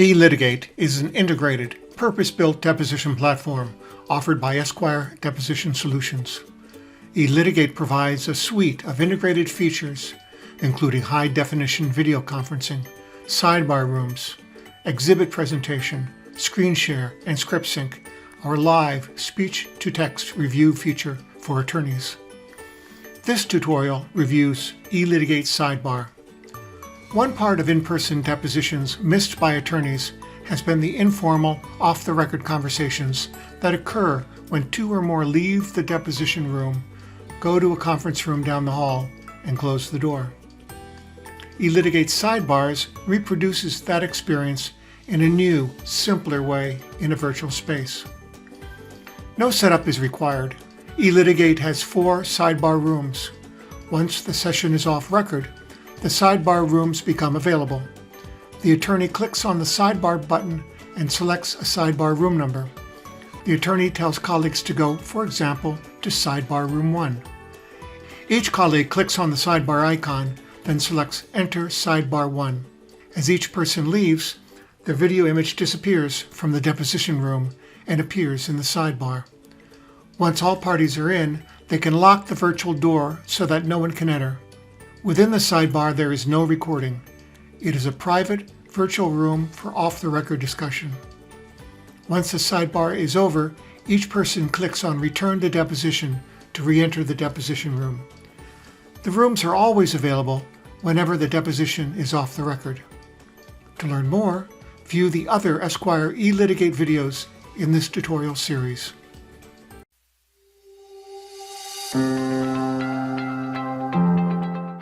eLitigate is an integrated, purpose-built deposition platform offered by Esquire Deposition Solutions. eLitigate provides a suite of integrated features, including high-definition video conferencing, sidebar rooms, exhibit presentation, screen share, and script sync, our live speech-to-text review feature for attorneys. This tutorial reviews eLitigate Sidebar. One part of in-person depositions missed by attorneys has been the informal, off-the-record conversations that occur when two or more leave the deposition room, go to a conference room down the hall, and close the door. eLitigate Sidebars reproduces that experience in a new, simpler way in a virtual space. No setup is required. eLitigate has 4 sidebar rooms. Once the session is off record, the sidebar rooms become available. The attorney clicks on the sidebar button and selects a sidebar room number. The attorney tells colleagues to go, for example, to sidebar room 1. Each colleague clicks on the sidebar icon, then selects Enter Sidebar 1. As each person leaves, the video image disappears from the deposition room and appears in the sidebar. Once all parties are in, they can lock the virtual door so that no one can enter. Within the sidebar, there is no recording. It is a private, virtual room for off-the-record discussion. Once the sidebar is over, each person clicks on Return to Deposition to re-enter the deposition room. The rooms are always available whenever the deposition is off the record. To learn more, view the other Esquire eLitigate videos in this tutorial series.